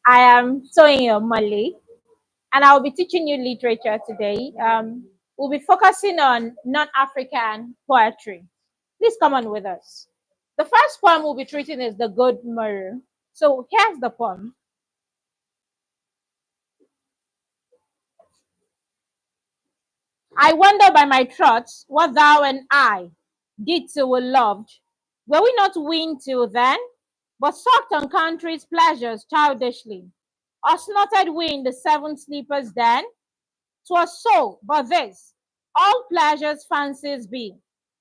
I am Toyin Omale, and I'll be teaching you literature today. We'll be focusing on non-African poetry. Please come on with us. The first poem we'll be treating is The Good Mirror. So here's the poem. I wonder by my thoughts what thou and I did till we loved. Were we not weaned till then, but sucked on country's pleasures childishly? Or snorted we in the seven sleepers then? 'Twas so, but this, all pleasures fancies be.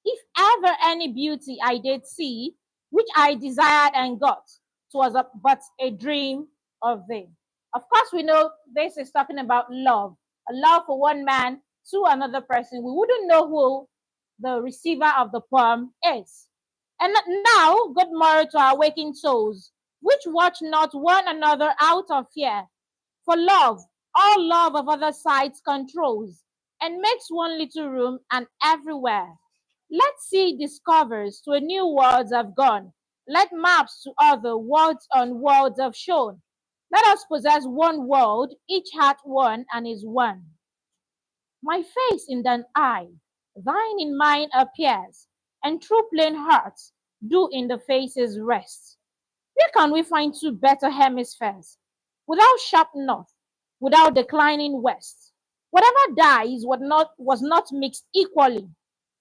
If ever any beauty I did see, which I desired and got, 'twas but a dream of thee. Of course, we know this is talking about love, a love for one man to another person. We wouldn't know who the receiver of the poem is. And now, good morrow to our waking souls, which watch not one another out of fear. For love, all love of other sides controls, and makes one little room and everywhere. Let sea discovers to a new worlds have gone. Let maps to other worlds on worlds have shown. Let us possess one world, each heart one and is one. My face in thine eye, thine in mine appears, and true plain hearts do in the faces rest. Where can we find two better hemispheres? Without sharp north, without declining west. Whatever dies was not mixed equally.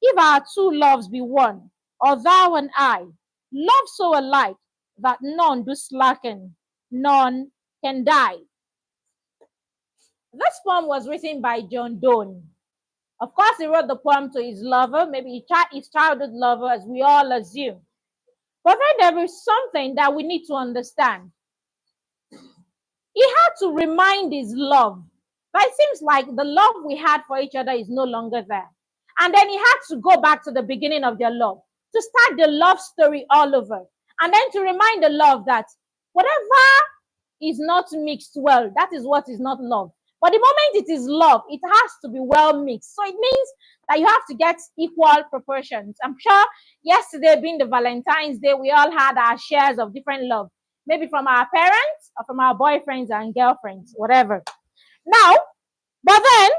If our two loves be one, or thou and I, love so alike that none do slacken, none can die. This poem was written by John Donne. Of course, he wrote the poem to his lover, maybe his childhood lover, as we all assume. But then there is something that we need to understand. He had to remind his love. But it seems like the love we had for each other is no longer there. And then he had to go back to the beginning of their love, to start the love story all over. And then to remind the love that whatever is not mixed well, that is what is not love. But the moment it is love, it has to be well mixed. So it means that you have to get equal proportions. I'm sure yesterday being the Valentine's Day, we all had our shares of different love. Maybe from our parents or from our boyfriends and girlfriends, whatever. Now, but then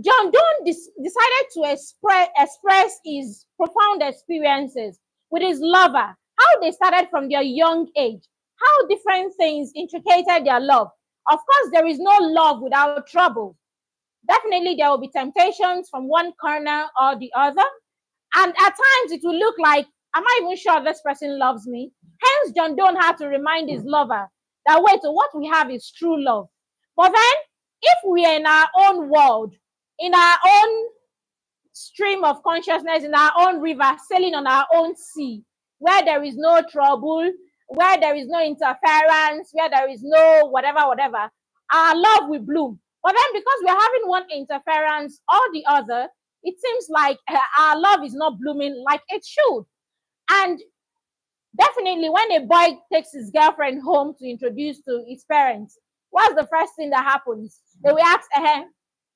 John Donne decided to express his profound experiences with his lover, how they started from their young age, how different things intricated their love. Of course, there is no love without trouble. Definitely, there will be temptations from one corner or the other. And at times, it will look like, am I even sure this person loves me? Hence, John Donne had to remind his lover that, wait, so what we have is true love. But then, if we are in our own world, in our own stream of consciousness, in our own river, sailing on our own sea, where there is no trouble, where there is no interference, where there is no whatever, our love will bloom. But then because we're having one interference or the other, it seems like our love is not blooming like it should. And definitely when a boy takes his girlfriend home to introduce to his parents, what's the first thing that happens? They will ask,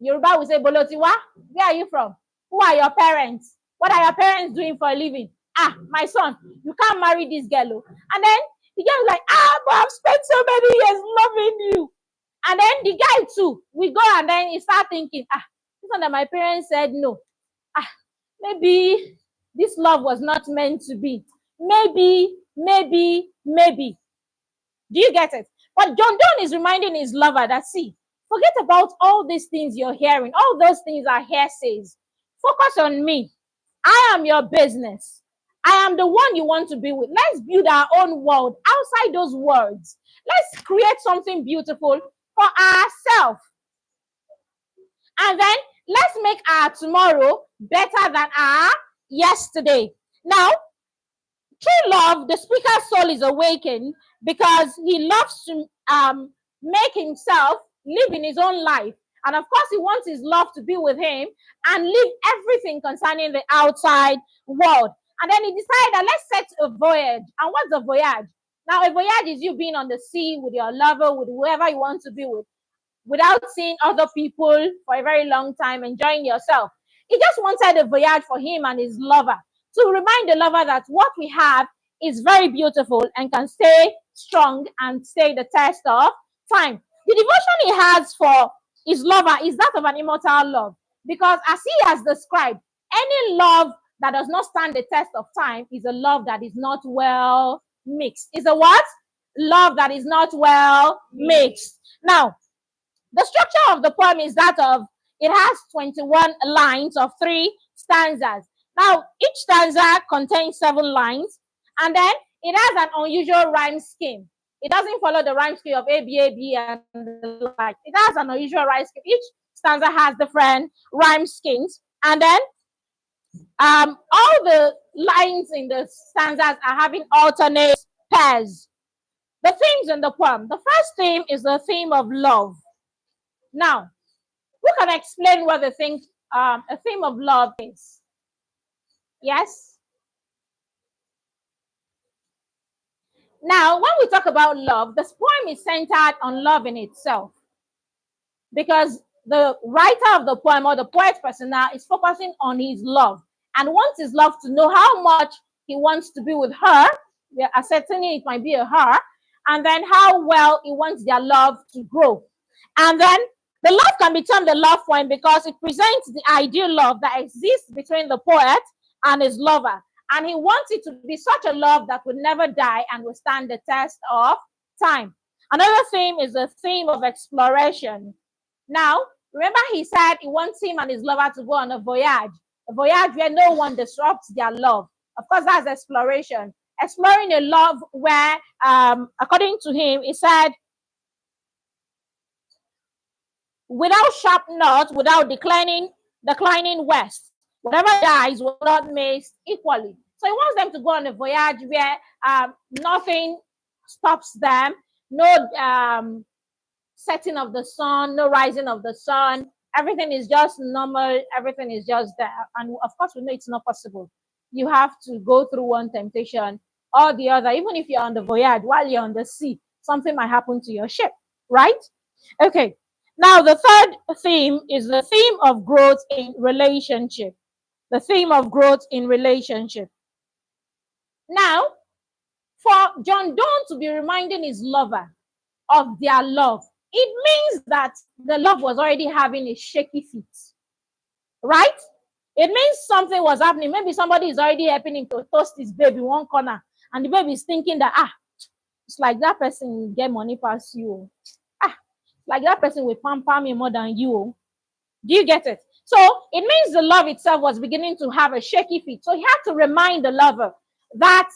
Yoruba will say, Bolotiwa, where are you from? Who are your parents? What are your parents doing for a living? Ah, my son, you can't marry this girl. And then the girl is like, but I've spent so many years loving you. And then the guy too, we go and then he start thinking, this one that my parents said no. Maybe this love was not meant to be. Maybe. Do you get it? But John Donne is reminding his lover that, see, forget about all these things you're hearing. All those things are hearsays. Focus on me. I am your business. I am the one you want to be with. Let's build our own world outside those words. Let's create something beautiful for ourselves. And then let's make our tomorrow better than our yesterday. Now, through love, the speaker's soul is awakened because he loves to make himself live in his own life. And of course, he wants his love to be with him and leave everything concerning the outside world. And then he decided that let's set a voyage. And what's a voyage? Now, a voyage is you being on the sea with your lover, with whoever you want to be with, without seeing other people for a very long time, enjoying yourself. He just wanted a voyage for him and his lover to remind the lover that what we have is very beautiful and can stay strong and stay the test of time. The devotion he has for his lover is that of an immortal love, because as he has described, any love that does not stand the test of time is a love that is not well mixed. Is a what? Love that is not well mixed. Now, the structure of the poem is that of, it has 21 lines of 3 stanzas. Now, each stanza contains 7 lines, and then it has an unusual rhyme scheme. It doesn't follow the rhyme scheme of A, B, A, B, and the like. It has an unusual rhyme scheme. Each stanza has different rhyme schemes, and then all the lines in the stanzas are having alternate pairs. The themes in the poem. The first theme is the theme of love. Now, who can explain what a theme of love is? Yes? Now, when we talk about love, this poem is centered on love in itself, because the writer of the poem, or the poet persona, is focusing on his love and wants his love to know how much he wants to be with her. We are ascertaining it might be a her, and then how well he wants their love to grow. And then the love can be termed a love poem because it presents the ideal love that exists between the poet and his lover. And he wants it to be such a love that will never die and will stand the test of time. Another theme is the theme of exploration. Now, remember he said he wants him and his lover to go on a voyage where no one disrupts their love. Of course, that's exploration. Exploring a love where, according to him, he said, without sharp north, without declining west, whatever dies will not mix equally. So he wants them to go on a voyage where nothing stops them, no setting of the sun, no rising of the sun. Everything is just normal. Everything is just there. And of course, we know it's not possible. You have to go through one temptation or the other. Even if you're on the voyage, while you're on the sea, something might happen to your ship, right? Okay. Now, the third theme is the theme of growth in relationship. The theme of growth in relationship. Now, for John Donne to be reminding his lover of their love, it means that the love was already having a shaky feet, right? It means something was happening. Maybe somebody is already helping him to toast his baby one corner, and the baby is thinking that, it's like that person get money past you. Like that person will pamper me more than you. Do you get it? So it means the love itself was beginning to have a shaky feet. So he had to remind the lover that,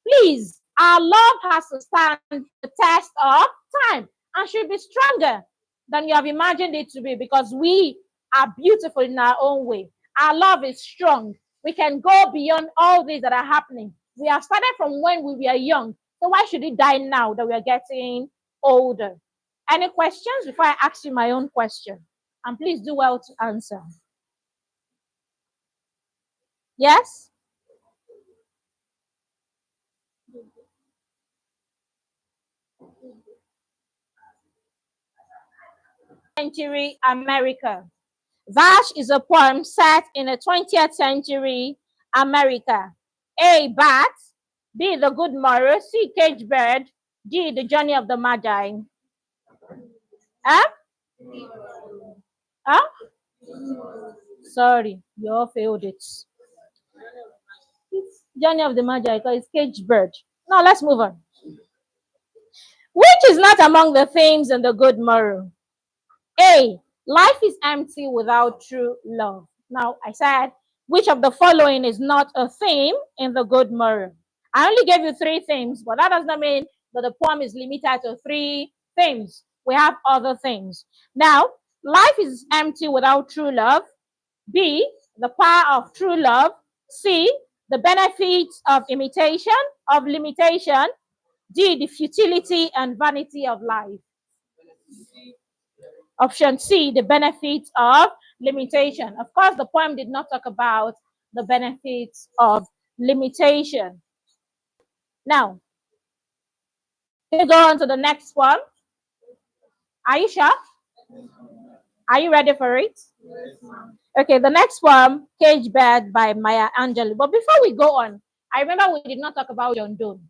please, our love has to stand the test of time and should be stronger than you have imagined it to be, because we are beautiful in our own way. Our love is strong. We can go beyond all these that are happening. We have started from when we were young. So why should it die now that we are getting older? Any questions before I ask you my own question? And please do well to answer. Yes? Century America. Vash is a poem set in a 20th century America. A, Bat. B, The Good Morrow. C, Cage Bird. D, The Journey of the Magi. Huh? Huh? Sorry, you all failed it. It's Journey of the Magi because it's Cage Bird. Now let's move on. Which is not among the themes in The Good Morrow? A, life is empty without true love. Now, I said, which of the following is not a theme in The Good Morrow? I only gave you 3 themes, but that does not mean that the poem is limited to 3 themes. We have other things. Now, life is empty without true love. B, the power of true love. C, the benefits of limitation. D, the futility and vanity of life. Option C, the benefits of limitation. Of course, the poem did not talk about the benefits of limitation. Now, we go on to the next one. Are you sure? Are you ready for it? Okay, the next one, Cage Bird by Maya Angelou. But before we go on, I remember we did not talk about John Donne.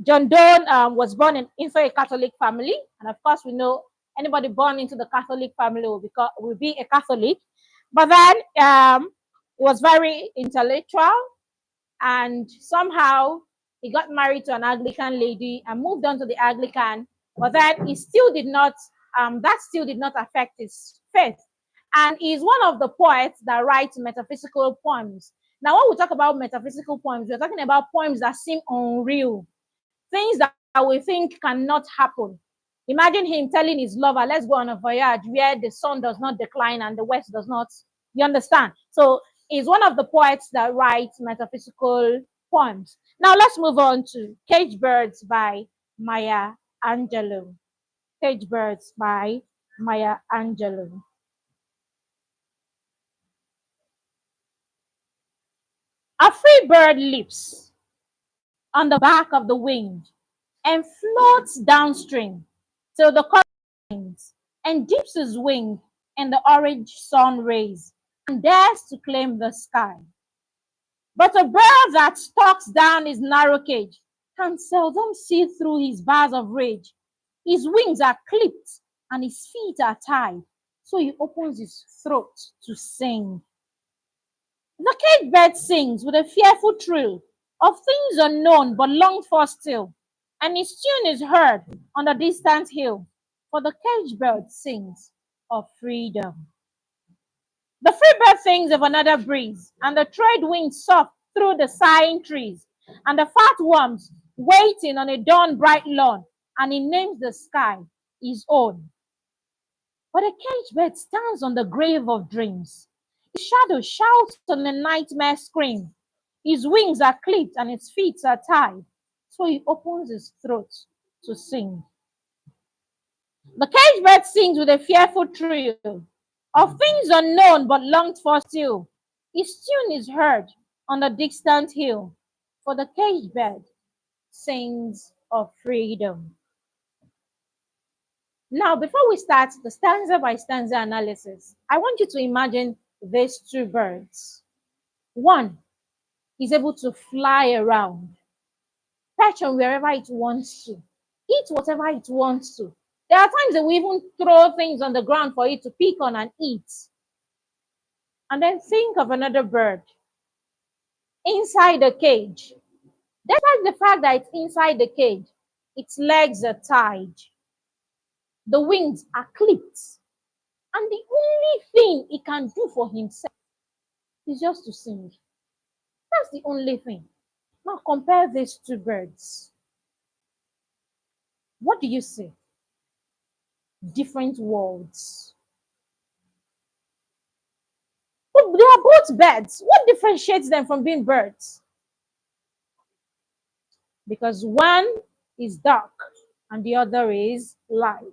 John Donne was born into a Catholic family, and of course, we know anybody born into the Catholic family will be a Catholic. But then he was very intellectual, and somehow he got married to an Anglican lady and moved on to the Anglican. But then he still did not. That still did not affect his faith, and he's one of the poets that writes metaphysical poems. Now, when we talk about metaphysical poems, we're talking about poems that seem unreal, things that we think cannot happen. Imagine him telling his lover, let's go on a voyage where the sun does not decline and the west does not. You understand? So he's one of the poets that writes metaphysical poems. Now let's move on to Cage Birds by Maya Angelou. Cage Birds by Maya Angelou. A free bird leaps on the back of the wind and floats downstream till the current and dips his wing in the orange sun rays and dares to claim the sky. But a bird that stalks down his narrow cage can seldom see through his bars of rage. His wings are clipped and his feet are tied, so he opens his throat to sing. The cage bird sings with a fearful trill of things unknown but longed for still, and his tune is heard on the distant hill, for the cage bird sings of freedom. The free bird sings of another breeze, and the trade winds soft through the sighing trees, and the fat worms waiting on a dawn bright lawn, and he names the sky his own. But a cage bird stands on the grave of dreams. His shadow shouts on a nightmare scream. His wings are clipped and his feet are tied, so he opens his throat to sing. The cage bird sings with a fearful thrill of things unknown but longed for still. His tune is heard on the distant hill, for the cage bird sings of freedom. Now, before we start the stanza by stanza analysis, I want you to imagine these two birds. One is able to fly around, perch on wherever it wants to, eat whatever it wants to. There are times that we even throw things on the ground for it to pick on and eat. And then think of another bird inside the cage. Despite the fact that it's inside the cage, its legs are tied, the wings are clipped, and the only thing it can do for himself is just to sing. That's the only thing. Now compare these two birds. What do you see? Different worlds. But they are both birds. What differentiates them from being birds? Because one is dark and the other is light.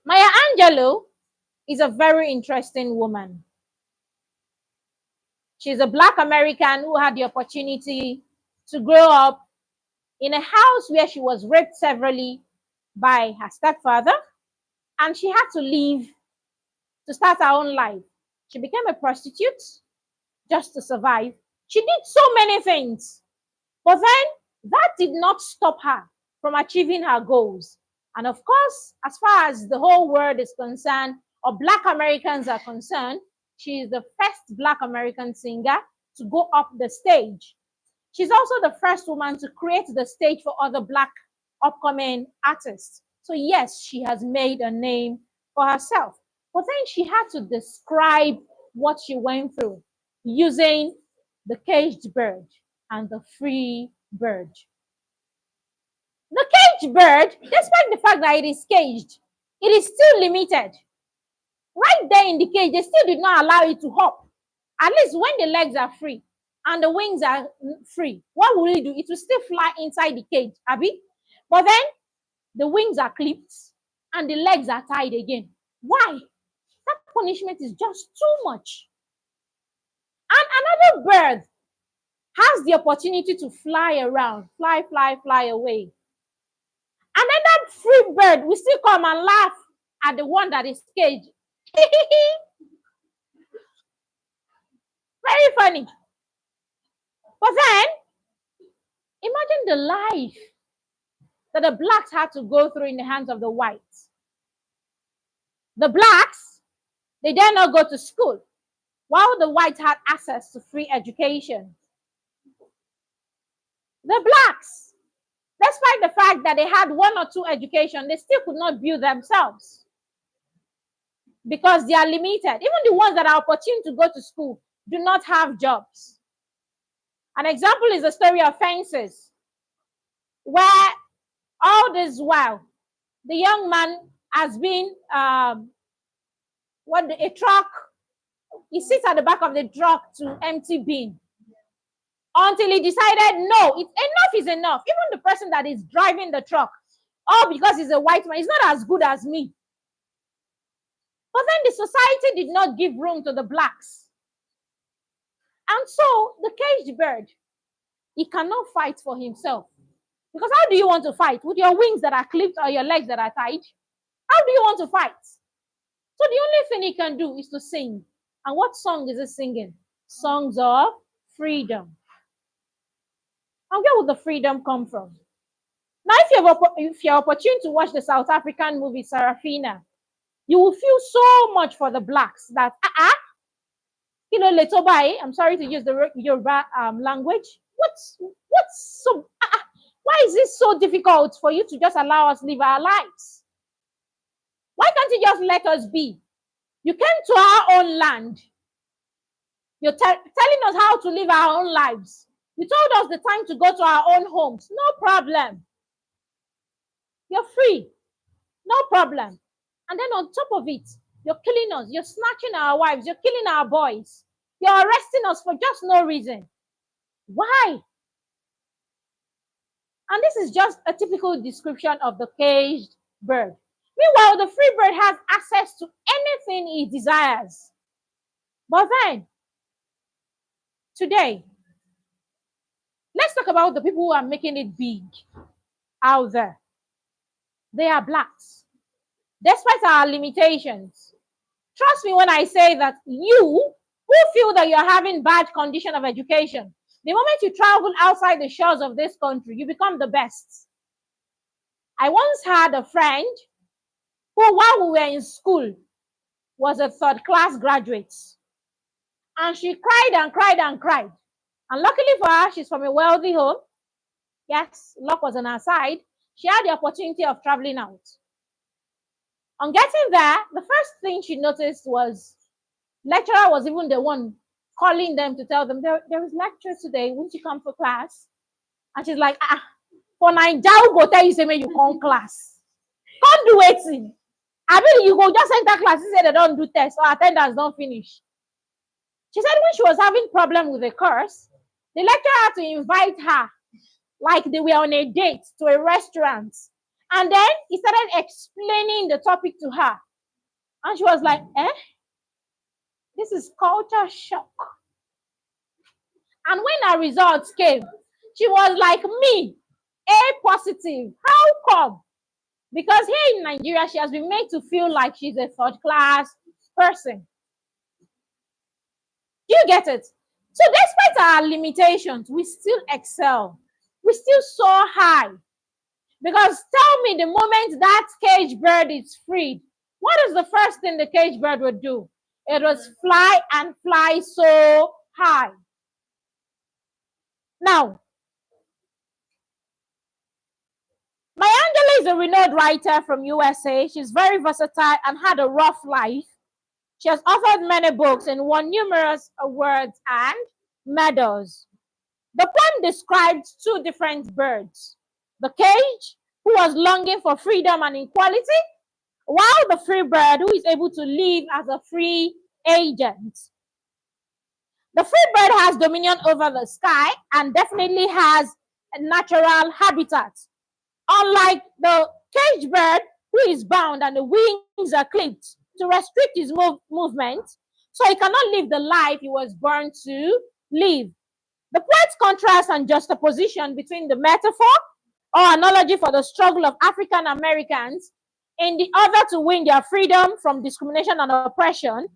Maya Angelou is a very interesting woman. She's a Black American who had the opportunity to grow up in a house where she was raped severally by her stepfather, and she had to leave to start her own life. She became a prostitute just to survive. She did so many things, but then that did not stop her from achieving her goals. And of course, as far as the whole world is concerned, or Black Americans are concerned, she is the first Black American singer to go up the stage. She's also the first woman to create the stage for other Black upcoming artists. So yes, she has made a name for herself. But then she had to describe what she went through using the caged bird and the free bird. The caged bird, despite the fact that it is caged, it is still limited. Right there in the cage, they still did not allow it to hop. At least when the legs are free and the wings are free, what will it do? It will still fly inside the cage, Abby. But then the wings are clipped and the legs are tied again. Why? That punishment is just too much. And another bird has the opportunity to fly around, fly away. And then that free bird will still come and laugh at the one that is caged. Very funny. But then Imagine the life that the blacks had to go through in the hands of the whites. The blacks, they dare not go to school, while the whites had access to free education. The blacks, despite the fact that they had one or two education, they still could not build themselves because they are limited. Even the ones that are opportune to go to school do not have jobs. An example is the story of fences, where all this while the young man has been a truck. He sits at the back of the truck to empty bin until he decided, no, it's enough is enough. Even the person that is driving the truck, all because he's a white man, he's not as good as me. But then the society did not give room to the blacks. And so the caged bird, he cannot fight for himself. Because how do you want to fight? With your wings that are clipped or your legs that are tied? How do you want to fight? So the only thing he can do is to sing. And what song is he singing? Songs of freedom. And where would the freedom come from? Now, if you're opportune to watch the South African movie Sarafina, you will feel so much for the blacks that, Letobai, I'm sorry to use the Yoruba language. What's so, why is this so difficult for you to just allow us live our lives? Why can't you just let us be? You came to our own land. You're telling us how to live our own lives. You told us the time to go to our own homes. No problem. You're free. No problem. And then on top of it, you're killing us. You're snatching our wives. You're killing our boys. You're arresting us for just no reason. Why? And this is just a typical description of the caged bird. Meanwhile, the free bird has access to anything he desires. But then, today, let's talk about the people who are making it big out there. They are blacks. Despite our limitations, trust me when I say that you who feel that you're having bad condition of education, the moment you travel outside the shores of this country, you become the best. I once had a friend who, while we were in school, was a third class graduate. And she cried and cried and cried. And luckily for her, she's from a wealthy home. Yes, luck was on her side. She had the opportunity of traveling out. On getting there, the first thing she noticed was lecturer was even the one calling them to tell them there is lecture today. Won't you come for class? And she's like, for Naija, go tell you say you come class. Come do waiting. I mean, you go just enter class and say they don't do tests or attendance don't finish. She said when she was having problem with the course, the lecturer had to invite her like they were on a date to a restaurant. And then he started explaining the topic to her. And she was like, this is culture shock. And when her results came, she was like, me, A positive. How come? Because here in Nigeria, she has been made to feel like she's a third class person. Do you get it? So despite our limitations, we still excel. We still soar high. Because tell me, the moment that caged bird is freed, what is the first thing the caged bird would do? It was fly and fly so high. Now, Maya Angelou is a renowned writer from USA. She's very versatile and had a rough life. She has authored many books and won numerous awards and medals. The poem describes two different birds. The cage, who was longing for freedom and equality, while the free bird, who is able to live as a free agent. The free bird has dominion over the sky and definitely has a natural habitat. Unlike the caged bird, who is bound and the wings are clipped to restrict his movement, so he cannot live the life he was born to live. The poet's contrast and juxtaposition between the metaphor or analogy for the struggle of African Americans in the order to win their freedom from discrimination and oppression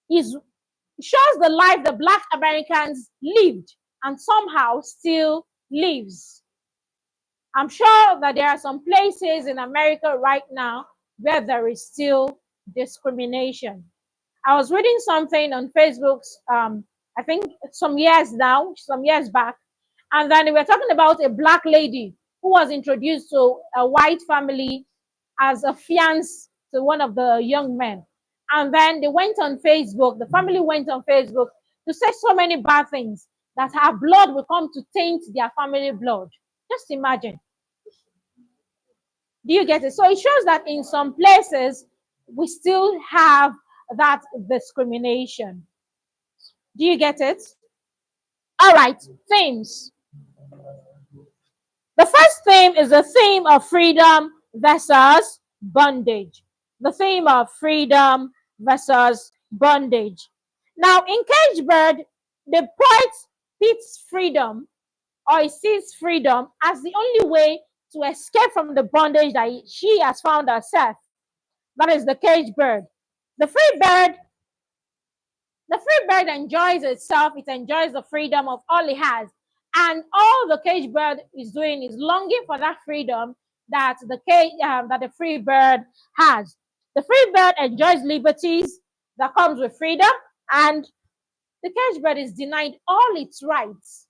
shows the life the Black Americans lived and somehow still lives. I'm sure that there are some places in America right now where there is still discrimination. I was reading something on Facebook, I think some years back, and then they were talking about a black lady who was introduced to a white family as a fiance to one of the young men. And then they went on Facebook, the family went on Facebook to say so many bad things that her blood will come to taint their family blood. Just imagine. Do you get it? So it shows that in some places we still have that discrimination. Do you get it? All right, themes. The first theme is the theme of freedom versus bondage. The theme of freedom versus bondage. Now, in Cage Bird, the poet pits freedom, or he sees freedom as the only way to escape from the bondage that she has found herself. That is the cage bird. The free bird, the free bird enjoys itself. It enjoys the freedom of all it has, and all the cage bird is doing is longing for that freedom that the free bird has. The free bird enjoys liberties that comes with freedom, and the cage bird is denied all its rights,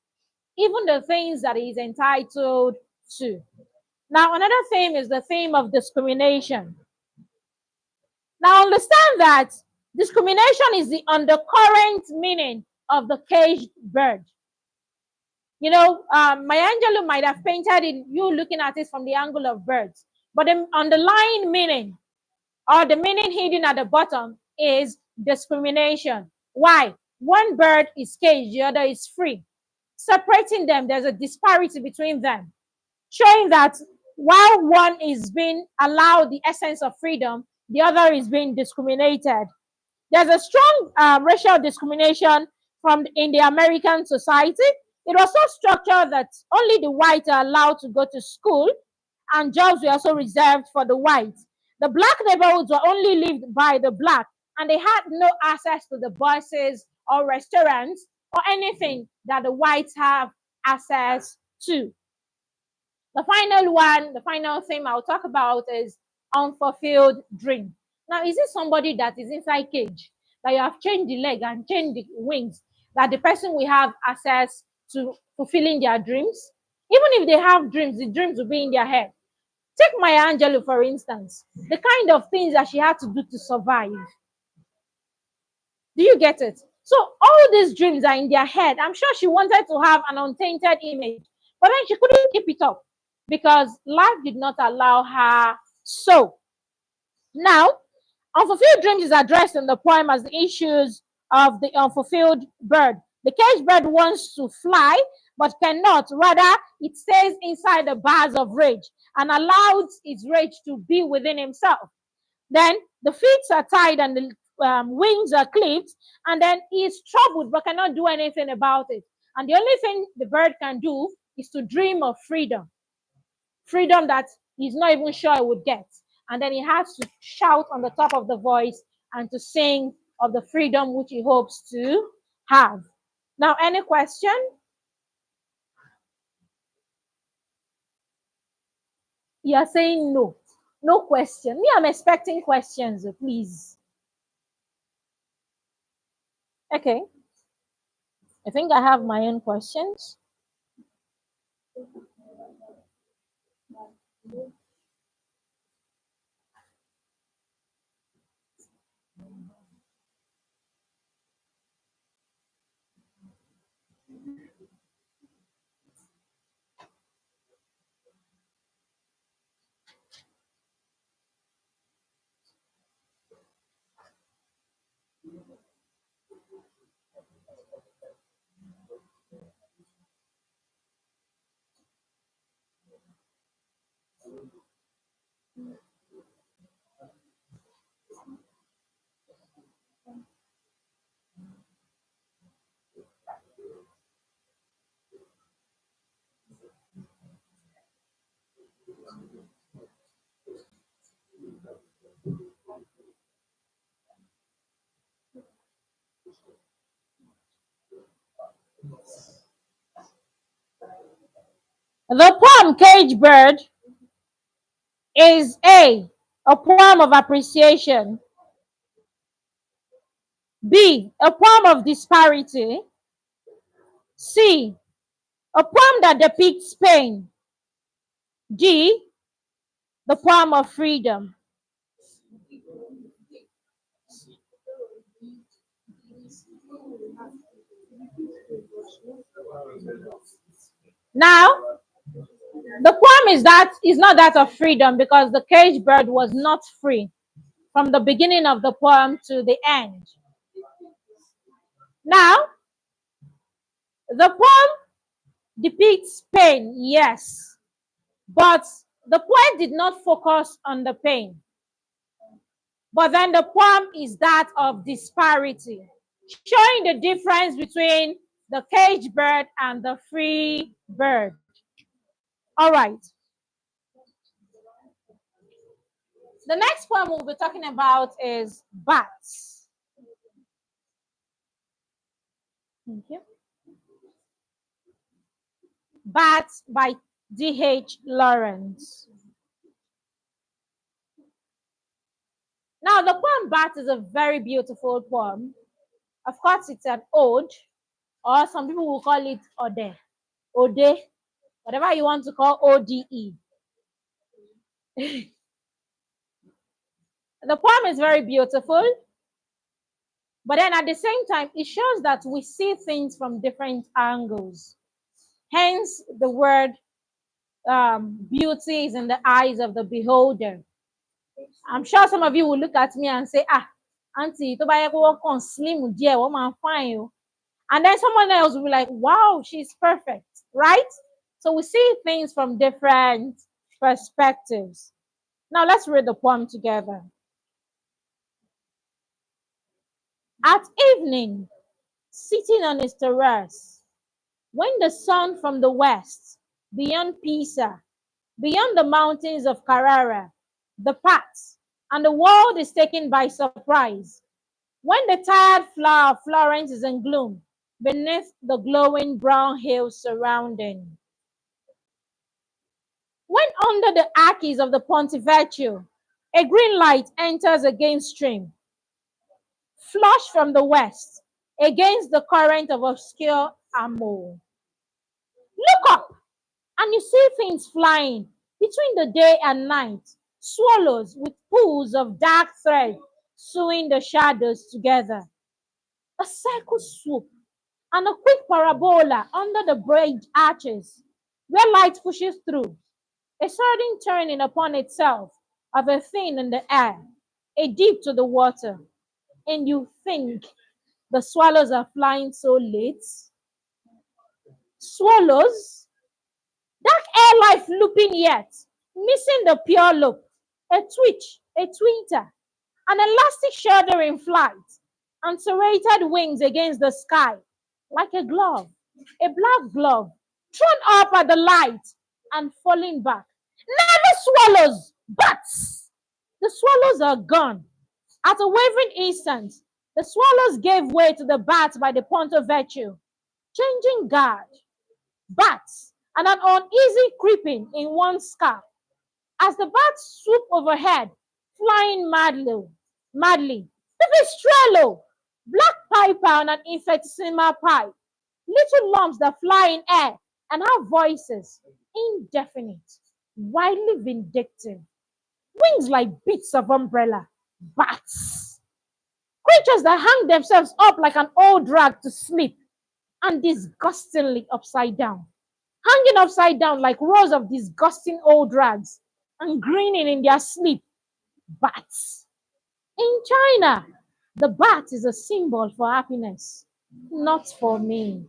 even the things that he is entitled to. Now, another theme is the theme of discrimination. Now, understand that discrimination is the undercurrent meaning of the caged bird. You know, Maya Angelou might have painted it, you looking at it from the angle of birds, but the underlying meaning or the meaning hidden at the bottom is discrimination. Why? One bird is caged, the other is free. Separating them, there's a disparity between them, showing that while one is being allowed the essence of freedom, the other is being discriminated. There's a strong racial discrimination in the American society. It was so structured that only the whites are allowed to go to school, and jobs were also reserved for the whites. The black neighborhoods were only lived by the black, and they had no access to the buses or restaurants or anything that the whites have access to. The final thing I'll talk about is unfulfilled dream. Now, is it somebody that is inside cage that you have changed the leg and changed the wings that the person will have access to fulfilling their dreams? Even if they have dreams, the dreams will be in their head. Take Maya Angelou, for instance, the kind of things that she had to do to survive. Do you get it? So all these dreams are in their head. I'm sure she wanted to have an untainted image, but then she couldn't keep it up because life did not allow her so. Now, unfulfilled dreams is addressed in the poem as the issues of the unfulfilled bird. The caged bird wants to fly but cannot. Rather, it stays inside the bars of rage and allows its rage to be within himself. Then the feet are tied and the wings are clipped, and then he is troubled but cannot do anything about it. And the only thing the bird can do is to dream of freedom, freedom that he's not even sure he would get. And then he has to shout on the top of the voice and to sing of the freedom which he hopes to have. Now, any question? You're saying no. No question. Me, I'm expecting questions, please. Okay. I think I have my own questions. poem Cage Bird is a poem of appreciation, B, a poem of disparity, C, a poem that depicts pain, D, the poem of freedom. Now, the poem is not that of freedom because the cage bird was not free from the beginning of the poem to the end. Now, the poem depicts pain, yes, but the poet did not focus on the pain. But then the poem is that of disparity, showing the difference between the cage bird and the free bird. All right. The next poem we'll be talking about is Bats. Thank you. Bats by D.H. Lawrence. Now, the poem Bats is a very beautiful poem. Of course, it's an ode, or some people will call it ode, ode, whatever you want to call ODE. The poem is very beautiful, but then at the same time, it shows that we see things from different angles. Hence, the word beauty is in the eyes of the beholder. I'm sure some of you will look at me and say, auntie, to buy a slim dear woman fine. And then someone else will be like, wow, she's perfect, right? So we see things from different perspectives. Now let's read the poem together. At evening, sitting on his terrace, when the sun from the west, beyond Pisa, beyond the mountains of Carrara, departs, and the world is taken by surprise, when the tired flower of Florence is in gloom, beneath the glowing brown hills surrounding. When under the arches of the Ponte Vecchio, a green light enters against stream, flush from the west, against the current of obscure Amor. Look up, and you see things flying between the day and night, swallows with pools of dark thread sewing the shadows together. A circle swoop and a quick parabola under the bridge arches, where light pushes through, a sudden turning upon itself of a thing in the air, a deep to the water, and you think the swallows are flying so late. Swallows, dark air life looping yet, missing the pure loop, a twitch, a twitter, an elastic shuddering flight, and serrated wings against the sky, like a glove, a black glove, thrown up at the light and falling back. Never swallows, bats! The swallows are gone. At a wavering instant, the swallows gave way to the bats by the Ponte Vecchio, changing guard. Bats, and an uneasy creeping in one scarf, as the bats swoop overhead, flying madly. Pipistrello, black piper and an infinitesimal pipe, little lumps that fly in air and have voices, indefinite, widely vindictive, wings like bits of umbrella, bats, creatures that hang themselves up like an old rag to sleep, and disgustingly upside down, hanging upside down like rows of disgusting old rags, and grinning in their sleep, bats. In China, the bat is a symbol for happiness, not for me.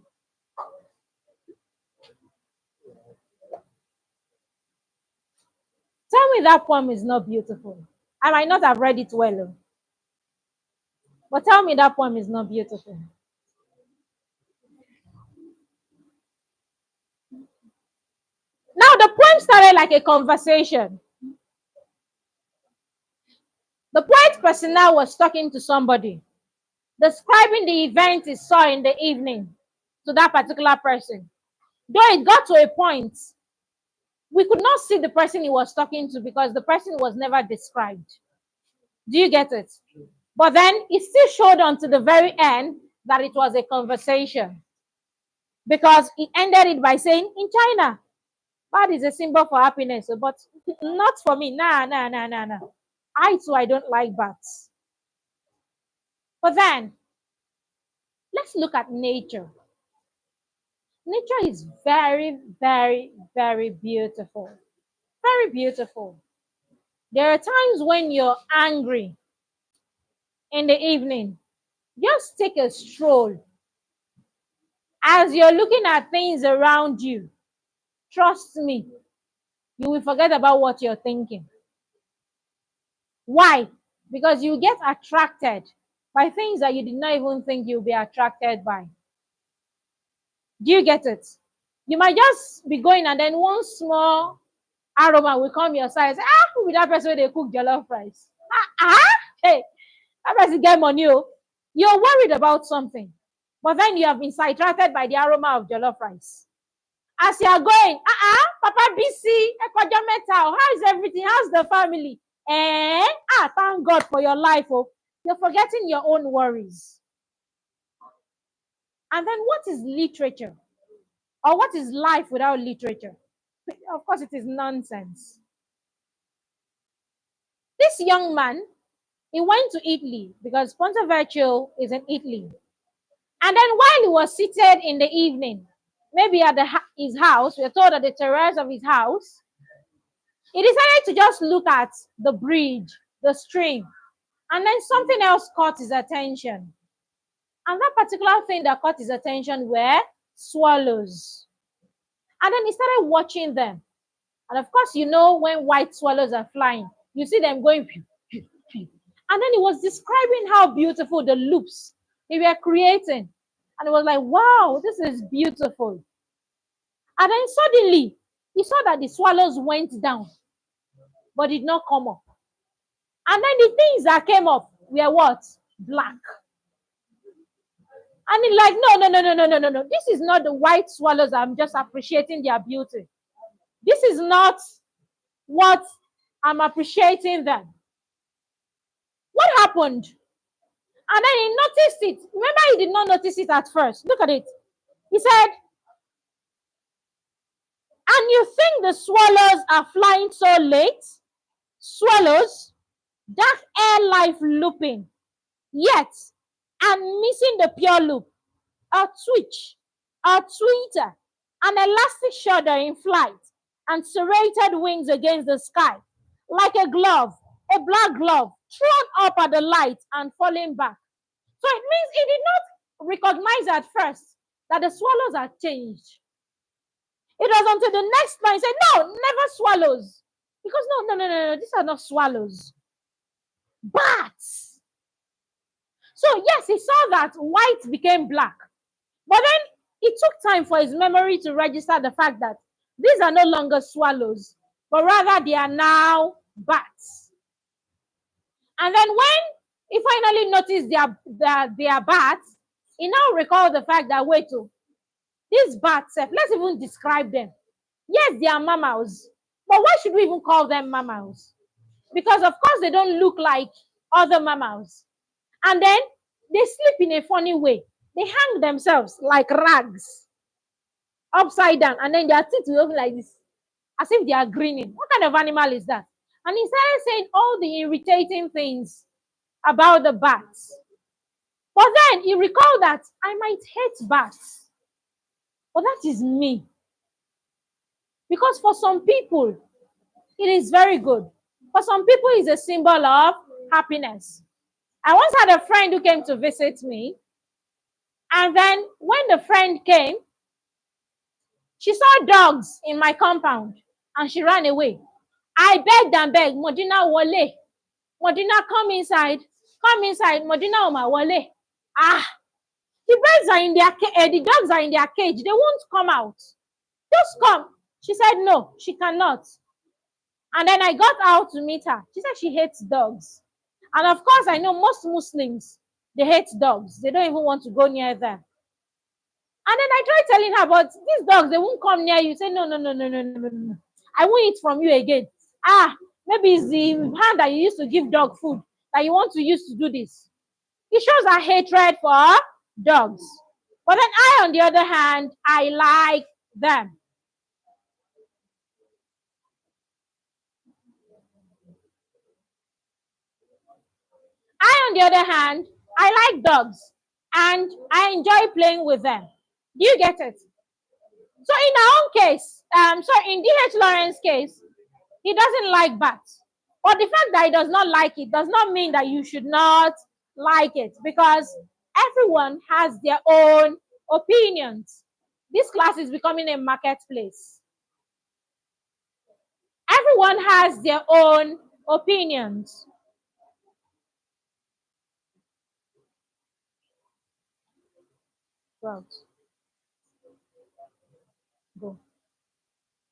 Tell me that poem is not beautiful. I might not have read it well, but tell me that poem is not beautiful. Now, the poem started like a conversation. The poet personnel was talking to somebody, describing the event he saw in the evening to that particular person. Though it got to a point We could not see the person he was talking to because the person was never described. Do you get it? But then it still showed until the very end that it was a conversation because he ended it by saying, in China, bat is a symbol for happiness, but not for me. Nah, nah, nah, nah, nah. I too, I don't like bats. But then let's look at nature. Nature is very, very, very beautiful. Very beautiful. There are times when you're angry in the evening. Just take a stroll. As you're looking at things around you, trust me, you will forget about what you're thinking. Why? Because you get attracted by things that you did not even think you'll be attracted by. Do you get it? You might just be going and then one small aroma will come your side. Say, who be that person where they cook jollof rice? Hey, that person get money. Oh. You're worried about something, but then you have been sidetracked by the aroma of jollof rice. As you are going, Papa BC, how is everything? How's the family? Thank God for your life. Oh, you're forgetting your own worries. And then what is literature? Or what is life without literature? Of course, it is nonsense. This young man, he went to Italy because Ponte Vecchio is in Italy. And then while he was seated in the evening, maybe at his house, we're told at the terrace of his house, he decided to just look at the bridge, the stream, and then something else caught his attention. And that particular thing that caught his attention were swallows. And then he started watching them. And of course, you know, when white swallows are flying, you see them going. And then he was describing how beautiful the loops they were creating. And it was like, wow, this is beautiful. And then suddenly, he saw that the swallows went down, but did not come up. And then the things that came up were what? Black. And he's like, no. This is not the white swallows. I'm just appreciating their beauty. This is not what I'm appreciating them. What happened? And then he noticed it. Remember, he did not notice it at first. Look at it. He said, and you think the swallows are flying so late? Swallows, dark air life looping. Yet, I'm missing the pure loop. A twitch, a tweeter, an elastic shudder in flight, and serrated wings against the sky, like a glove, a black glove, thrown up at the light and falling back. So it means he did not recognize at first that the swallows had changed. It was until the next time he said, no, never swallows. Because no, these are not swallows. Bats. So yes, he saw that white became black. But then it took time for his memory to register the fact that these are no longer swallows, but rather they are now bats. And then when he finally noticed they are bats, he now recalled the fact that, wait, these bats, let's even describe them. Yes, they are mammals, but why should we even call them mammals? Because of course they don't look like other mammals. And then they sleep in a funny way. They hang themselves like rags upside down, and then their teeth will open like this, as if they are grinning. What kind of animal is that? And he started saying all the irritating things about the bats. But then he recalled that I might hate bats, but that is me. Because for some people, it is very good. For some people, it's a symbol of happiness. I once had a friend who came to visit me. And then when the friend came, she saw dogs in my compound and she ran away. I begged and begged, Modina Wale. Modina, come inside. Come inside. Modina Oma Wale. The birds are in the dogs are in their cage. They won't come out. Just come. She said no, she cannot. And then I got out to meet her. She said she hates dogs. And of course, I know most Muslims, they hate dogs. They don't even want to go near them. And then I tried telling her, but these dogs, they won't come near you. Say, no. I won't eat from you again. Ah, maybe it's the hand that you used to give dog food that you want to use to do this. It shows a hatred for dogs. But then I, on the other hand, I like them. I, on the other hand, I like dogs and I enjoy playing with them. Do you get it? So in our own case, in DH Lawrence's case, he doesn't like bats. But the fact that he does not like it does not mean that you should not like it, because everyone has their own opinions. This class is becoming a marketplace. Everyone has their own opinions. Well, go.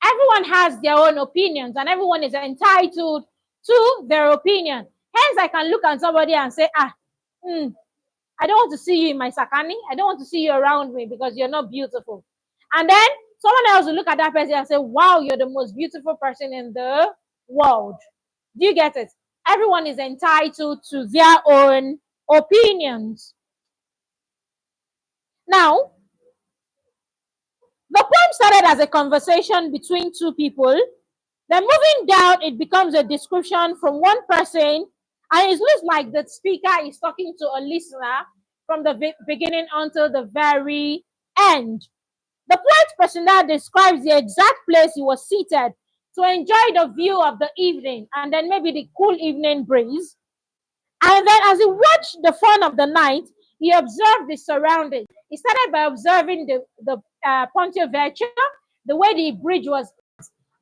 Everyone has their own opinions and everyone is entitled to their opinion. Hence, I can look at somebody and say, I don't want to see you in my sakani. I don't want to see you around me because you're not beautiful. And then someone else will look at that person and say, wow, you're the most beautiful person in the world. Do you get it? Everyone is entitled to their own opinions. Now, the poem started as a conversation between two people. Then moving down, it becomes a description from one person, and it looks like the speaker is talking to a listener from the beginning until the very end. The poet's persona describes the exact place he was seated to enjoy the view of the evening and then maybe the cool evening breeze. And then as he watched the fun of the night, he observed the surroundings. He started by observing the Ponte Vecchio, the way the bridge was,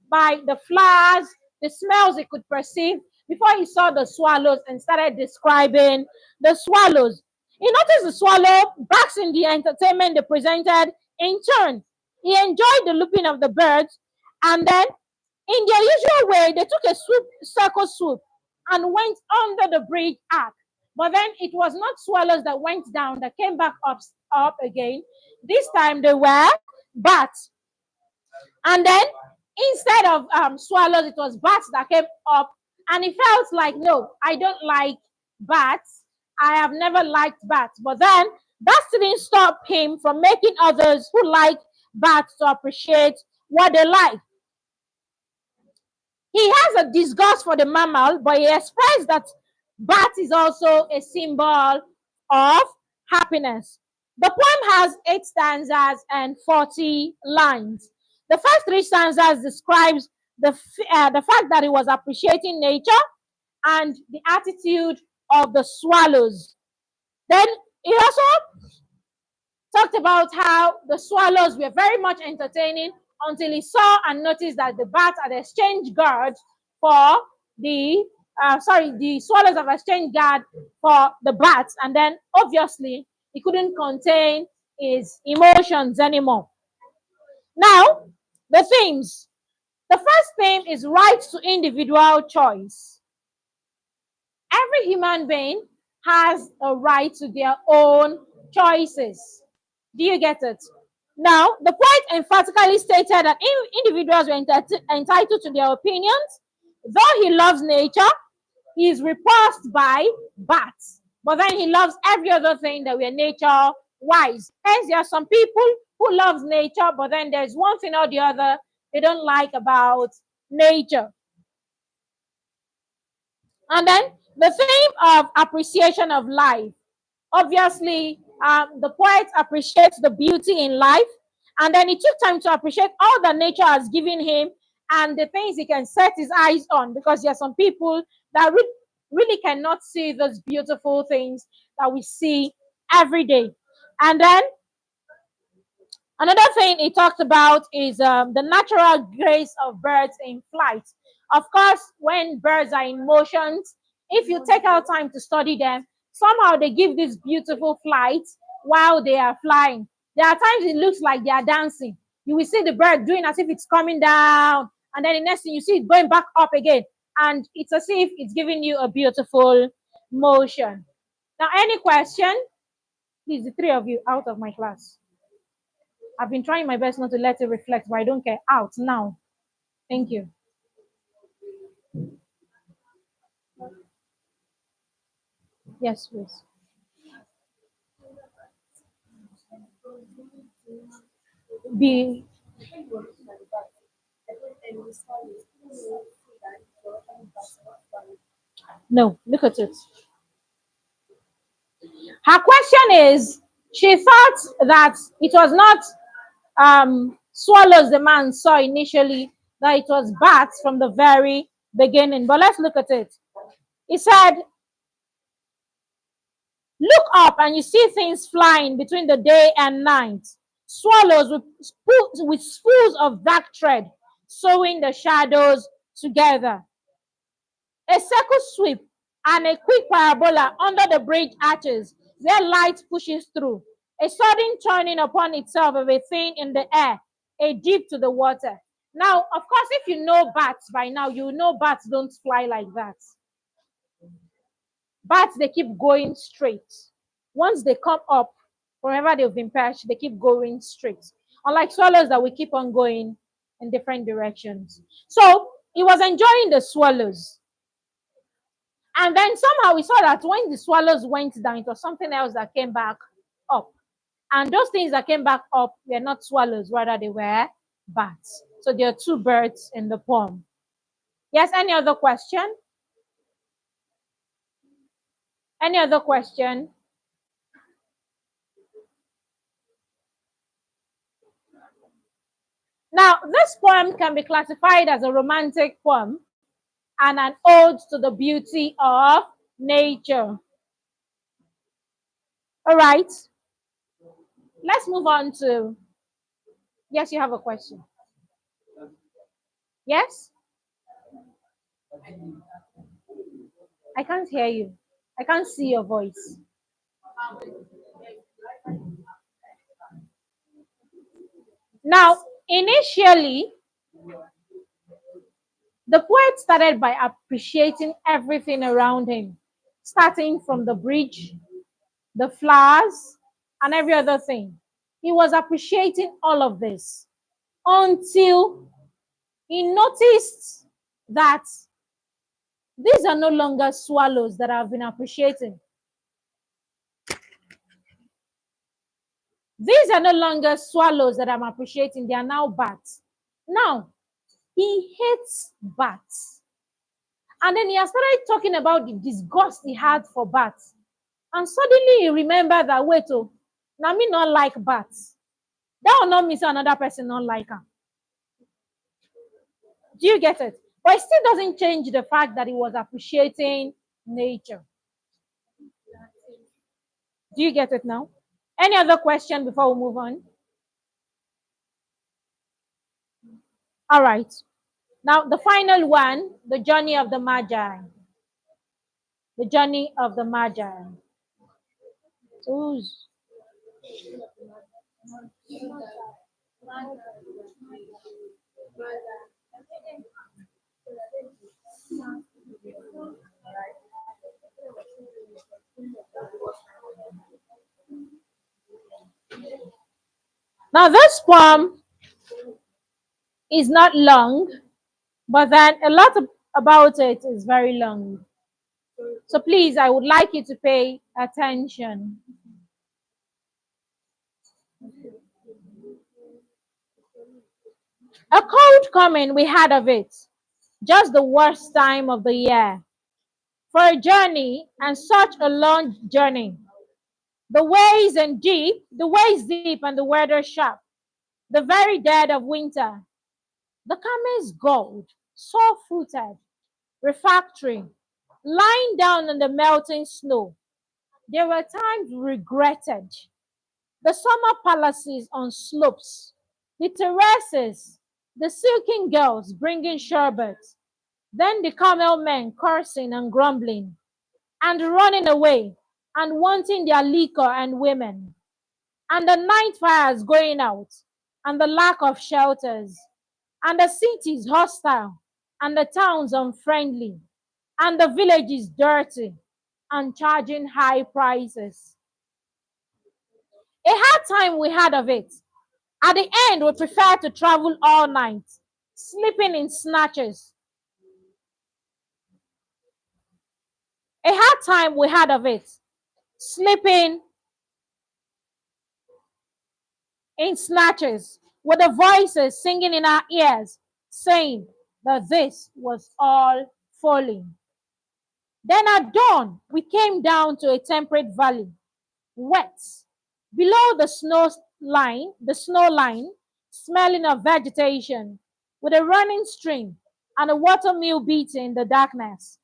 by the flowers, the smells he could perceive, before he saw the swallows and started describing the swallows. He noticed the swallow basks in the entertainment they presented in turn. He enjoyed the looping of the birds, and then, in their usual way, they took a circle swoop and went under the bridge arc. But then it was not swallows that went down, that came back up again. This time they were bats. And then instead of swallows, it was bats that came up. And it felt like, no, I don't like bats. I have never liked bats. But then that didn't stop him from making others who like bats to appreciate what they like. He has a disgust for the mammal, but he expressed that bat is also a symbol of happiness. The poem has 8 stanzas and 40 lines. The first 3 stanzas describes the fact that he was appreciating nature and the attitude of the swallows. Then he also talked about how the swallows were very much entertaining until he saw and noticed that the bats had exchanged guard for the swallows have exchanged guard for the bats, and then obviously he couldn't contain his emotions anymore. Now, the themes. The first theme is right to individual choice. Every human being has a right to their own choices. Do you get it? Now, the poet emphatically stated that individuals were entitled to their opinions. Though he loves nature, he is repulsed by bats. But then he loves every other thing that we're nature wise. Hence, there are some people who loves nature, but then there's one thing or the other they don't like about nature. And then the theme of appreciation of life. Obviously, the poet appreciates the beauty in life, and then he took time to appreciate all that nature has given him and the things he can set his eyes on, because there are some people that really cannot see those beautiful things that we see every day. And then another thing he talked about is the natural grace of birds in flight. Of course, when birds are in motions, if you take out time to study them, somehow they give this beautiful flight while they are flying. There are times it looks like they are dancing. You will see the bird doing as if it's coming down, and then the next thing you see it going back up again. And it's as if it's giving you a beautiful motion. Now, any question? Please, the 3 of you out of my class. I've been trying my best not to let it reflect, but I don't care. Out now. Thank you. Yes, please. Be no, look at it. Her question is she thought that it was not swallows the man saw initially, that it was bats from the very beginning. But let's look at it. He said, look up and you see things flying between the day and night. Swallows with spools of dark thread sewing the shadows together. A circle sweep and a quick parabola under the bridge arches where light pushes through. A sudden turning upon itself of a thing in the air, a dip to the water. Now, of course, if you know bats by now, you know bats don't fly like that. Bats, they keep going straight. Once they come up, wherever they've been perched, they keep going straight. Unlike swallows that we keep on going in different directions. So he was enjoying the swallows. And then somehow we saw that when the swallows went down, it was something else that came back up. And those things that came back up were not swallows, rather they were bats. So there are two birds in the poem. Yes, any other question? Any other question? Now, this poem can be classified as a romantic poem and an ode to the beauty of nature. All right, let's move on to. Yes, you have a question. Yes? I can't hear you. I can't see your voice. Now, initially, the poet started by appreciating everything around him, starting from the bridge, the flowers, and every other thing. He was appreciating all of this until he noticed that these are no longer swallows that I've been appreciating. These are no longer swallows that I'm appreciating. They are now bats. Now, he hates bats. And then he has started talking about the disgust he had for bats. And suddenly he remembered that, wait, oh, now me not like bats. That will not mean say another person not like her. Do you get it? But it still doesn't change the fact that he was appreciating nature. Do you get it now? Any other question before we move on? All right. Now, the final one, the journey of the Magi. The journey of the Magi. Ooh. Now, this poem is not long, but then a lot about it is very long. So please, I would like you to pay attention. A cold coming, we had of it. Just the worst time of the year. For a journey, and such a long journey. The ways deep and the weather sharp. The very dead of winter. The camels gold, sore-footed, refractory, lying down in the melting snow. There were times regretted. The summer palaces on slopes, the terraces, the silken girls bringing sherbet, then the camel men cursing and grumbling, and running away and wanting their liquor and women, and the night fires going out, and the lack of shelters, and the cities hostile, and the towns unfriendly, and the villages dirty, and charging high prices. A hard time we had of it. At the end, we preferred to travel all night, sleeping in snatches. A hard time we had of it. Sleeping in snatches with the voices singing in our ears, saying that this was all falling. Then at dawn, we came down to a temperate valley, wet, below the snow line, smelling of vegetation, with a running stream and a watermill beating in the darkness,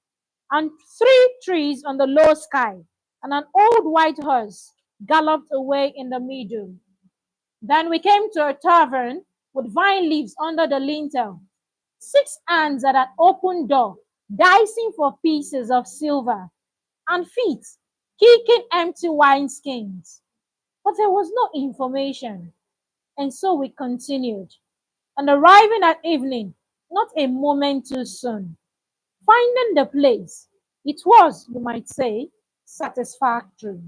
and three trees on the low sky, and an old white horse galloped away in the meadow. Then we came to a tavern with vine leaves under the lintel, six hands at an open door, dicing for pieces of silver, and feet kicking empty wineskins. But there was no information, and so we continued. And arriving at evening, not a moment too soon, finding the place, it was, you might say, satisfactory.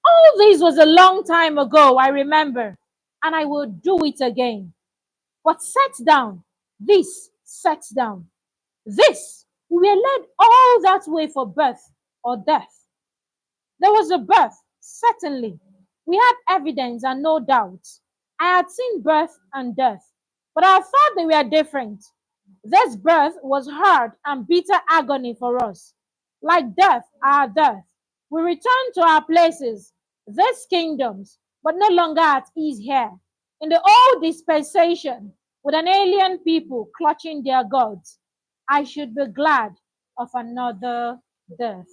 All this was a long time ago, I remember, and I will do it again. But set down, this set down, this, we were led all that way for birth or death. There was a birth, certainly. We had evidence and no doubt. I had seen birth and death, but I thought they were different. This birth was hard and bitter agony for us. Like death, our death. We returned to our places, these kingdoms, but no longer at ease here. In the old dispensation, with an alien people clutching their gods, I should be glad of another death.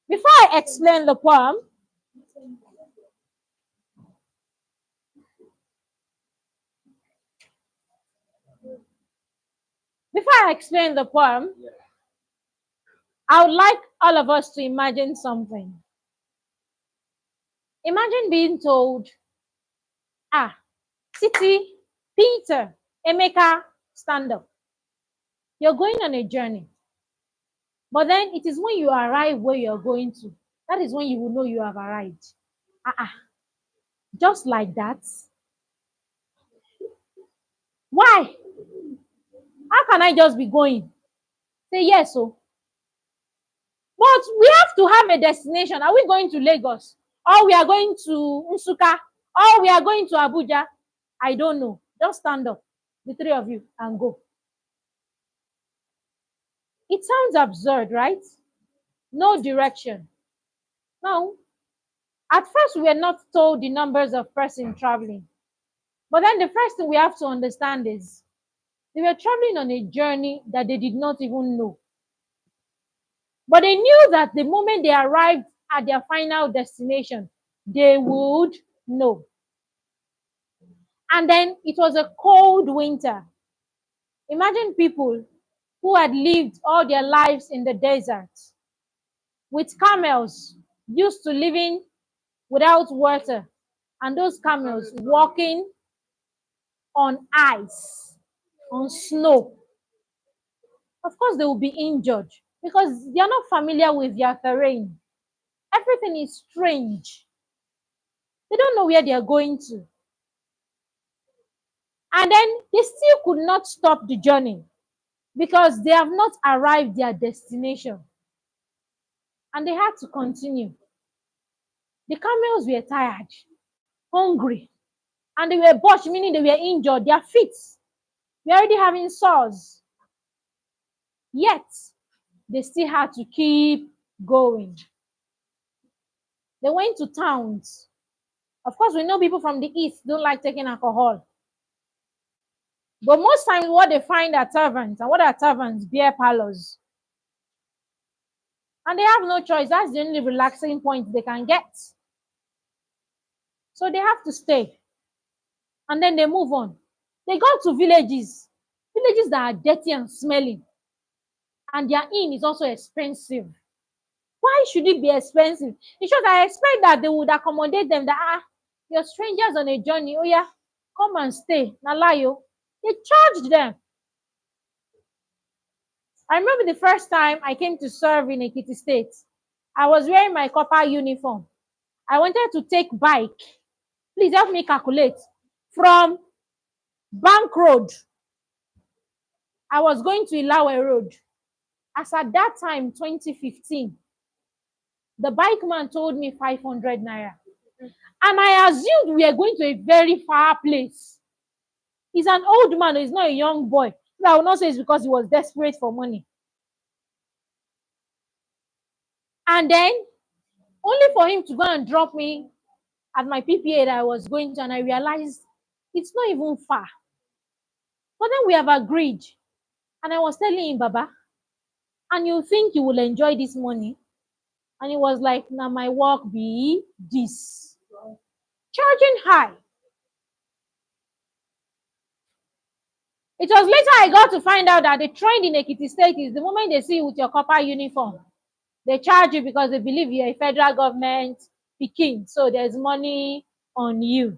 Before I explain the poem, before I explain the poem, I would like all of us to imagine something. Imagine being told, ah, Titi, Peter, Emeka, stand up. You're going on a journey. But then it is when you arrive where you're going to, that is when you will know you have arrived. Ah, ah, just like that. Why? How can I just be going? Say yes, so. But we have to have a destination. Are we going to Lagos? Or we are going to Nsuka? Or we are going to Abuja? I don't know. Just stand up, the three of you, and go. It sounds absurd, right? No direction. Now, at first, we were not told the numbers of person traveling. But then the first thing we have to understand is they were traveling on a journey that they did not even know. But they knew that the moment they arrived at their final destination, they would know. And then it was a cold winter. Imagine people who had lived all their lives in the desert with camels, used to living without water, and those camels walking on ice, on snow. Of course, they will be injured because they are not familiar with their terrain. Everything is strange. They don't know where they are going to. And then they still could not stop the journey because they have not arrived their destination. And they had to continue. The camels were tired, hungry, and they were botched, meaning they were injured. Their feet were already having sores. Yet, they still had to keep going. They went to towns. Of course, we know people from the east don't like taking alcohol. But most times, what they find are taverns. And what are taverns? Beer parlors. And they have no choice. That's the only relaxing point they can get. So they have to stay. And then they move on. They go to villages that are dirty and smelling. And their inn is also expensive. Why should it be expensive? In short, I expect that they would accommodate them that, you're strangers on a journey. Oh, yeah, come and stay. Nalayo. They charged them. I remember the first time I came to serve in Ekiti State. I was wearing my copper uniform. I wanted to take bike Please help me calculate. From Bank Road, I was going to Ilawe Road. As at that time, 2015, the bike man told me 500 naira. And I assumed we are going to a very far place. He's an old man, he's not a young boy. So I will not say it's because he was desperate for money. And then, only for him to go and drop me at my PPA that I was going to, and I realized it's not even far. But then we have agreed. And I was telling him, Baba, and you think you will enjoy this money? And he was like, now my work be this. Charging high. It was later I got to find out that the trend in Ekiti State is the moment they see you with your copper uniform, they charge you because they believe you're a federal government pikin, so there's money on you.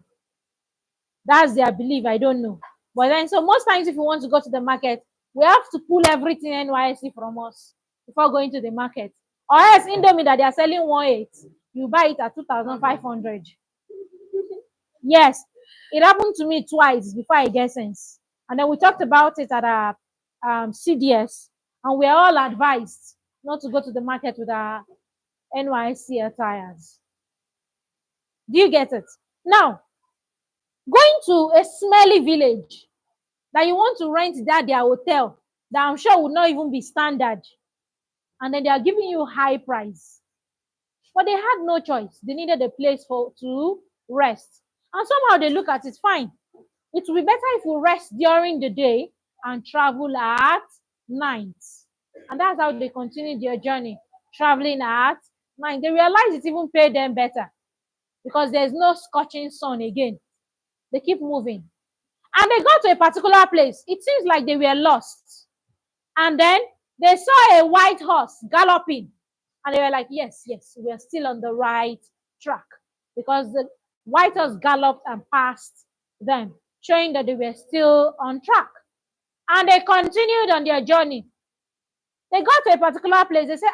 That's their belief. I don't know. But then, so most times if you want to go to the market, we have to pull everything NYC from us before going to the market. Or else Indomie that they are selling 1.8, you buy it at 2,500. Yes, it happened to me twice before I get sense. And then we talked about it at our CDS, and we are all advised not to go to the market with our NYC attires. Do you get it? Now, going to a smelly village that you want to rent that their hotel that I'm sure would not even be standard, and then they are giving you high price. But they had no choice. They needed a place to rest. And somehow they look at it, fine. It will be better if we rest during the day and travel at night. And that's how they continue their journey, traveling at night. They realize it even paid them better because there's no scorching sun again. They keep moving. And they got to a particular place. It seems like they were lost. And then they saw a white horse galloping. And they were like, yes, we are still on the right track. Because the white horse galloped and passed them, showing that they were still on track. And they continued on their journey. They got to a particular place. They said,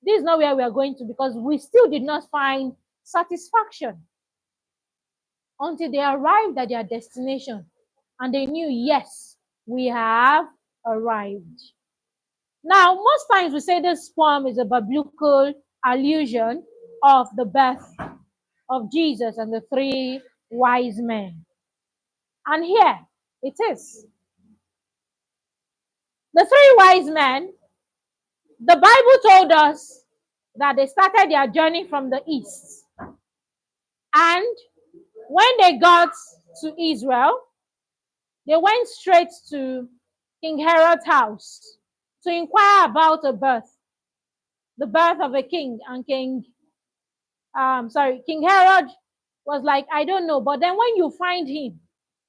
this is not where we are going to, because we still did not find satisfaction until they arrived at their destination. And they knew, yes, we have arrived. Now, most times we say this poem is a biblical allusion of the birth of Jesus and the three wise men. And here it is. The three wise men, the Bible told us that they started their journey from the east. And when they got to Israel, they went straight to King Herod's house to inquire about the birth of a king. And King Herod was like, I don't know, but then when you find him,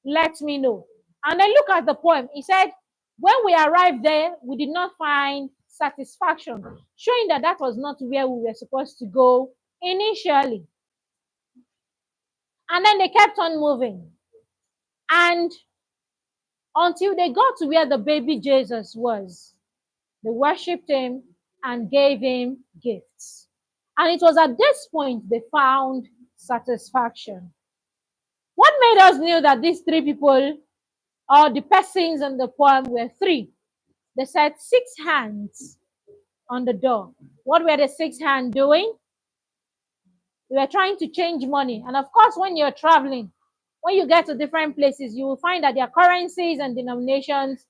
let me know. And then look at the poem. He said, when we arrived there, we did not find satisfaction, showing that that was not where we were supposed to go initially. And then they kept on moving. And until they got to where the baby Jesus was, they worshipped him and gave him gifts. And it was at this point they found satisfaction. What made us know that these three people, or the persons in the poem, were three? They said 6 hands on the door. What were the 6 hands doing? They were trying to change money. And of course, when you're traveling, when you get to different places, you will find that their currencies and denominations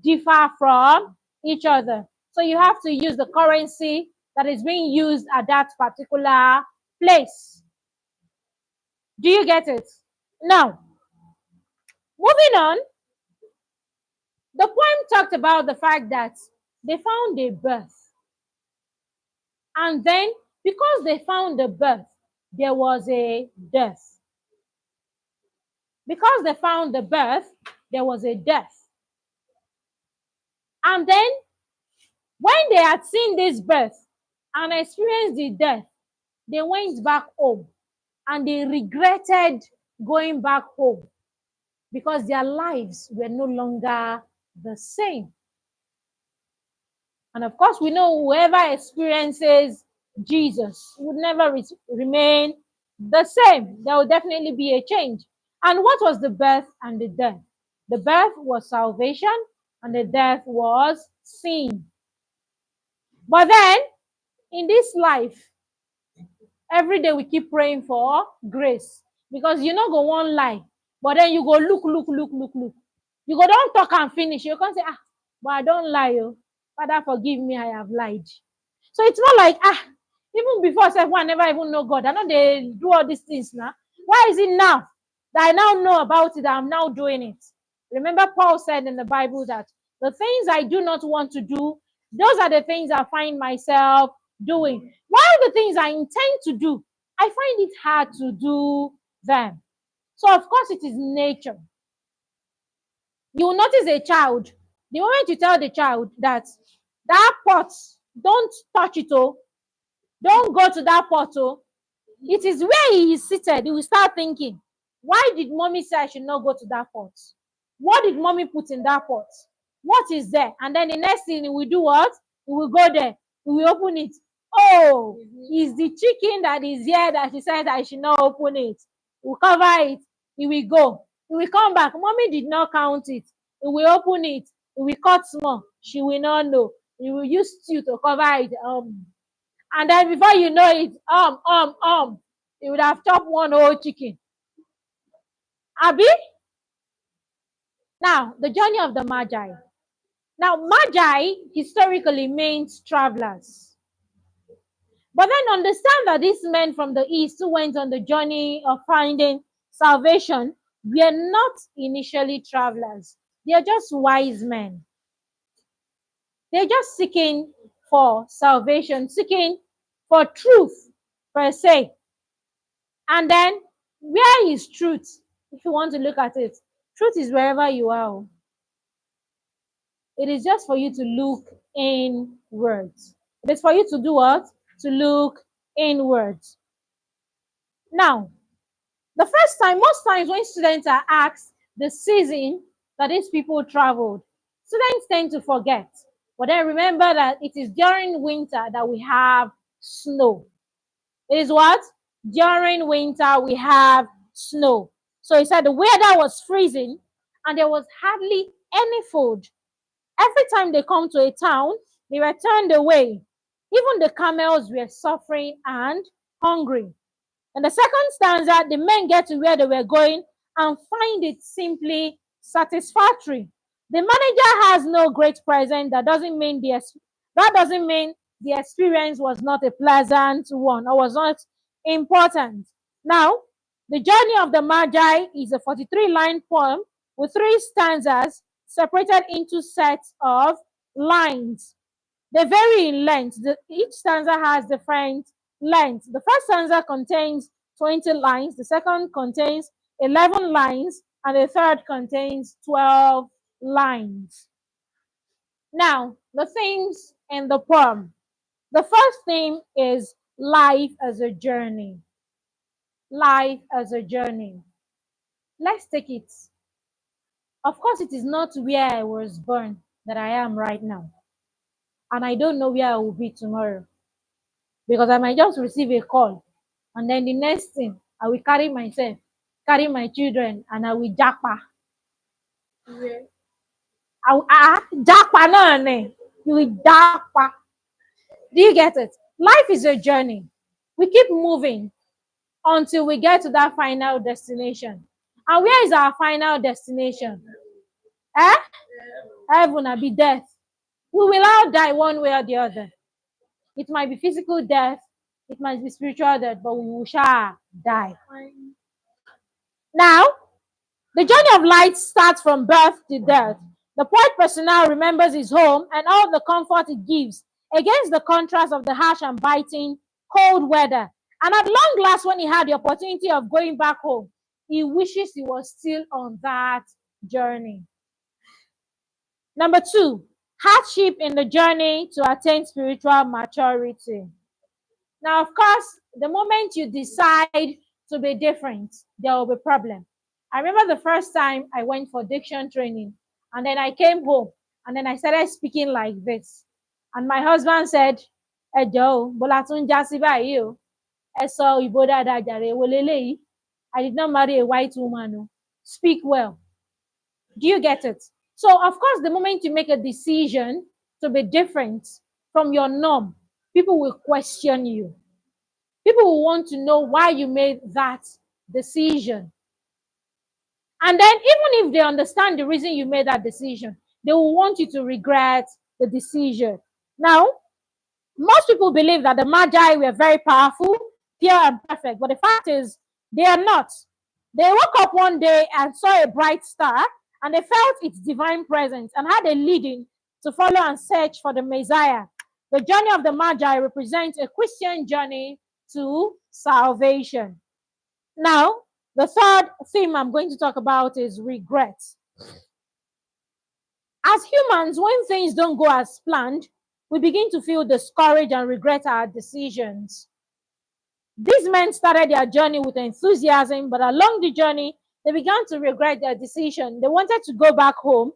differ from each other. So you have to use the currency that is being used at that particular place. Do you get it? Now, moving on, the poem talked about the fact that they found a birth. And then, because they found a birth, there was a death. Because they found the birth, there was a death. And then, when they had seen this birth and experienced the death, they went back home. And they regretted going back home because their lives were no longer the same. And of course, we know whoever experiences Jesus would never remain The same. There will definitely be a change. And what was the birth and the death? The birth was salvation, and the death was sin. But then, in this life, every day we keep praying for grace, because you no go one lie, but then you go look. You go don't talk and finish. You can't say, but I don't lie. Oh. Father, forgive me, I have lied. So it's more like, even before self, I never even know God. I know they do all these things now. Why is it now that I now know about it, that I'm now doing it? Remember, Paul said in the Bible that the things I do not want to do, those are the things I find myself doing. While the things I intend to do, I find it hard to do them. So, of course, it is nature. You will notice a child, the moment you tell the child that pot, don't touch it, oh, don't go to that pot, oh, it is where he is seated, he will start thinking, why did mommy say I should not go to that pot? What did mommy put in that pot? What is there? And then the next thing he will do what? He will go there. He will open it. Oh, it's the chicken that is here that she said I should not open it. He will cover it. He will go. He will come back. Mommy did not count it. He will open it. He will cut small. She will not know. He will use stew to cover it. And then before you know it, he would have chopped one whole chicken. Abi? Now, the journey of the Magi. Now, Magi historically means travelers. But then understand that these men from the east who went on the journey of finding salvation were not initially travelers. They are just wise men. They're just seeking for salvation, seeking for truth per se. And then, where is truth? If you want to look at it, truth is wherever you are. It is just for you to look inwards. It is for you to do what? To look inwards. Now, the first time, most times when students are asked the season that these people traveled, students tend to forget. But then remember that it is during winter that we have snow. It is what? During winter we have snow. So he said the weather was freezing and there was hardly any food. Every time they come to a town, they were turned away. Even the camels were suffering and hungry. In the second stanza, the men get to where they were going and find it simply satisfactory. The manager has no great present. That doesn't mean the experience was not a pleasant one or was not important. Now, the journey of the Magi is a 43-line poem with 3 stanzas separated into sets of lines. They vary in length. Each stanza has different length. The first stanza contains 20 lines, the second contains 11 lines, and the third contains 12 lines. Now, the themes in the poem. The first theme is life as a journey. Life as a journey. Let's take it. Of course, it is not where I was born that I am right now. And I don't know where I will be tomorrow. Because I might just receive a call. And then the next thing, I will carry myself, carry my children, and I will japa. Yeah. Japa no ne. You will japa. Do you get it? Life is a journey. We keep moving until we get to that final destination. And where is our final destination? Heaven will be death. We will all die one way or the other. It might be physical death, it might be spiritual death, but we shall die. Now, the journey of light starts from birth to death. The poet personnel remembers his home and all the comfort it gives against the contrast of the harsh and biting cold weather. And at long last, when he had the opportunity of going back home, he wishes he was still on that journey. Number 2, hardship in the journey to attain spiritual maturity. Now, of course, the moment you decide to be different, there will be a problem. I remember the first time I went for diction training, and then I came home, and then I started speaking like this. And my husband said, "Hey Joe, bolatun jasiba you. Eso iboda da jare wolele. I did not marry a white woman. Oh. Speak well. Do you get it? So, of course, the moment you make a decision to be different from your norm, people will question you. People will want to know why you made that decision. And then, even if they understand the reason you made that decision, they will want you to regret the decision. Now, most people believe that the Magi were very powerful, pure, and perfect. But the fact is, they are not. They woke up one day and saw a bright star, and they felt its divine presence and had a leading to follow and search for the Messiah. The journey of the Magi represents a Christian journey to salvation. Now, the third theme I'm going to talk about is regret. As humans, when things don't go as planned, we begin to feel discouraged and regret our decisions. These men started their journey with enthusiasm, but along the journey, they began to regret their decision. They wanted to go back home,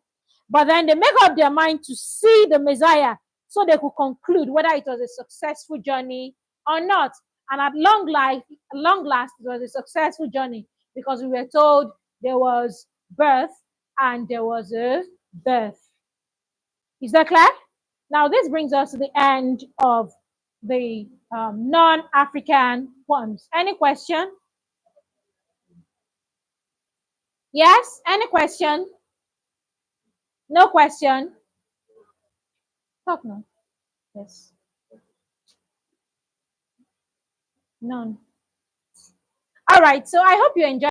but then they make up their mind to see the Messiah so they could conclude whether it was a successful journey or not. And at long last, it was a successful journey because we were told there was birth and there was a birth. Is that clear? Now, this brings us to the end of the non-African poems. Any question? Yes? Any question? No question? Talk no. Yes. None. All right. So I hope you enjoyed.